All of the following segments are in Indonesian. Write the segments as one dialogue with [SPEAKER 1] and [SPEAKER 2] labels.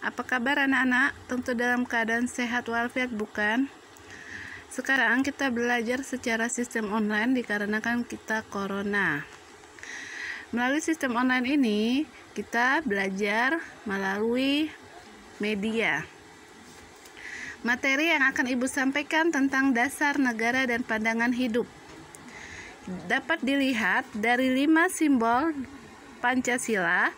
[SPEAKER 1] Apa kabar anak-anak? Tentu dalam keadaan sehat walafiat, bukan? Sekarang kita belajar secara sistem online dikarenakan kita corona. Melalui sistem online ini, kita belajar melalui media. Materi yang akan Ibu sampaikan tentang dasar negara dan pandangan hidup dapat dilihat dari 5 simbol Pancasila.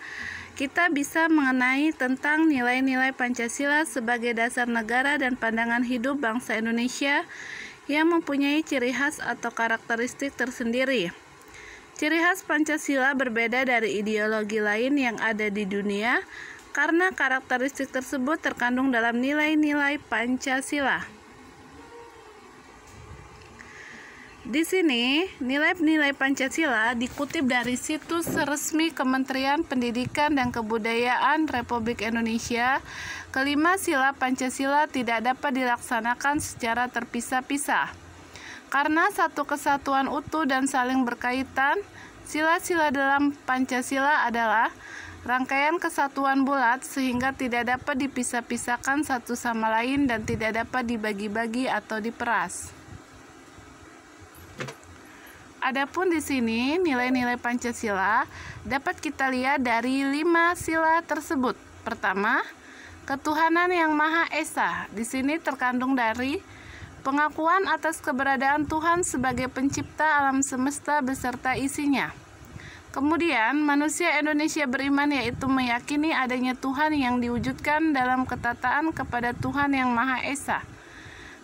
[SPEAKER 1] Kita bisa mengenai tentang nilai-nilai Pancasila sebagai dasar negara dan pandangan hidup bangsa Indonesia yang mempunyai ciri khas atau karakteristik tersendiri. Ciri khas Pancasila berbeda dari ideologi lain yang ada di dunia karena karakteristik tersebut terkandung dalam nilai-nilai Pancasila. Di sini, nilai-nilai Pancasila dikutip dari situs resmi Kementerian Pendidikan dan Kebudayaan Republik Indonesia. Kelima sila Pancasila tidak dapat dilaksanakan secara terpisah-pisah. Karena satu kesatuan utuh dan saling berkaitan, sila-sila dalam Pancasila adalah rangkaian kesatuan bulat sehingga tidak dapat dipisah-pisahkan satu sama lain dan tidak dapat dibagi-bagi atau diperas. Adapun di sini nilai-nilai Pancasila dapat kita lihat dari 5 sila tersebut. Pertama, ketuhanan yang Maha Esa. Di sini terkandung dari pengakuan atas keberadaan Tuhan sebagai pencipta alam semesta beserta isinya. Kemudian, manusia Indonesia beriman yaitu meyakini adanya Tuhan yang diwujudkan dalam ketaatan kepada Tuhan yang Maha Esa.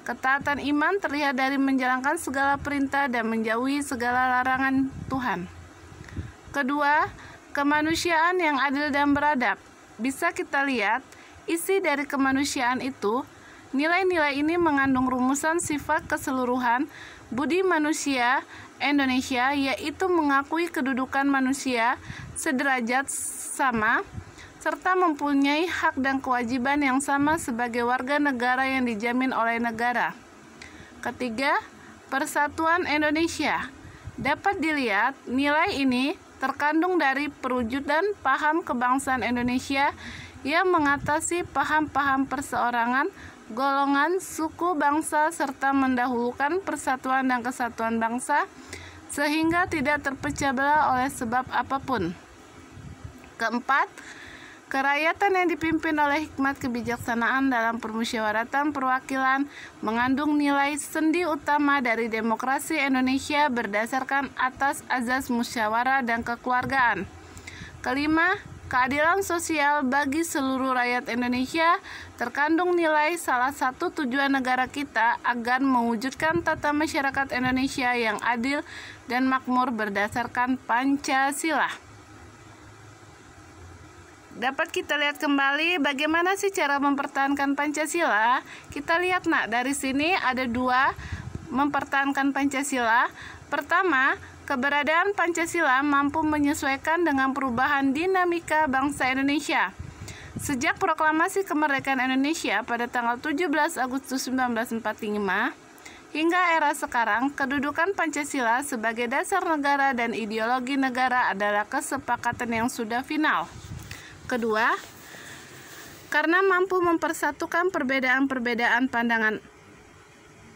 [SPEAKER 1] Ketaatan iman terlihat dari menjalankan segala perintah dan menjauhi segala larangan Tuhan. Kedua, kemanusiaan yang adil dan beradab. Bisa kita lihat, isi dari kemanusiaan itu, nilai-nilai ini mengandung rumusan sifat keseluruhan budi manusia Indonesia, yaitu mengakui kedudukan manusia sederajat sama, serta mempunyai hak dan kewajiban yang sama sebagai warga negara yang dijamin oleh negara. Ketiga, persatuan Indonesia. Dapat dilihat, nilai ini terkandung dari perwujudan paham kebangsaan Indonesia yang mengatasi paham-paham perseorangan, golongan, suku, bangsa, serta mendahulukan persatuan dan kesatuan bangsa, sehingga tidak terpecah belah oleh sebab apapun. Keempat, kerakyatan yang dipimpin oleh hikmat kebijaksanaan dalam permusyawaratan perwakilan mengandung nilai sendi utama dari demokrasi Indonesia berdasarkan atas azas musyawarah dan kekeluargaan. Kelima, keadilan sosial bagi seluruh rakyat Indonesia terkandung nilai salah satu tujuan negara kita agar mewujudkan tata masyarakat Indonesia yang adil dan makmur berdasarkan Pancasila. Dapat kita lihat kembali bagaimana sih cara mempertahankan Pancasila. Kita lihat dari sini ada 2 mempertahankan Pancasila. Pertama, keberadaan Pancasila mampu menyesuaikan dengan perubahan dinamika bangsa Indonesia. Sejak proklamasi kemerdekaan Indonesia pada tanggal 17 Agustus 1945 hingga era sekarang, kedudukan Pancasila sebagai dasar negara dan ideologi negara adalah kesepakatan yang sudah final. Kedua, karena mampu mempersatukan perbedaan-perbedaan pandangan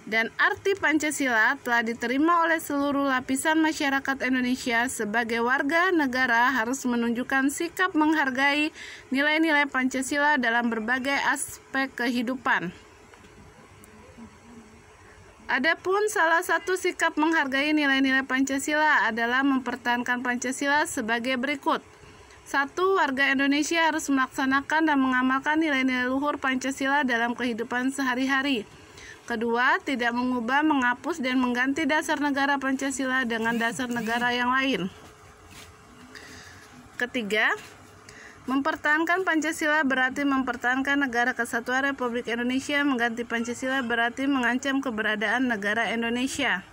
[SPEAKER 1] dan arti Pancasila telah diterima oleh seluruh lapisan masyarakat Indonesia, sebagai warga negara harus menunjukkan sikap menghargai nilai-nilai Pancasila dalam berbagai aspek kehidupan. Adapun salah satu sikap menghargai nilai-nilai Pancasila adalah mempertahankan Pancasila sebagai berikut. 1. Warga Indonesia harus melaksanakan dan mengamalkan nilai-nilai luhur Pancasila dalam kehidupan sehari-hari. Kedua, tidak mengubah, menghapus, dan mengganti dasar negara Pancasila dengan dasar negara yang lain. Ketiga, mempertahankan Pancasila berarti mempertahankan negara kesatuan Republik Indonesia, mengganti Pancasila berarti mengancam keberadaan negara Indonesia.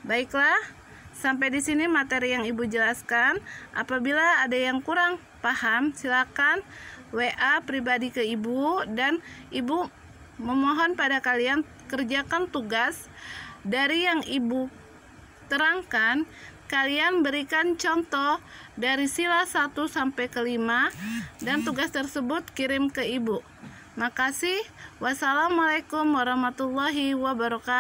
[SPEAKER 1] Baiklah, sampai di sini materi yang Ibu jelaskan. Apabila ada yang kurang paham, silakan WA pribadi ke Ibu, dan Ibu memohon pada kalian kerjakan tugas dari yang Ibu terangkan. kalian berikan contoh dari sila 1 sampai ke 5 dan tugas tersebut kirim ke ibu. Makasih. Wassalamualaikum warahmatullahi wabarakatuh.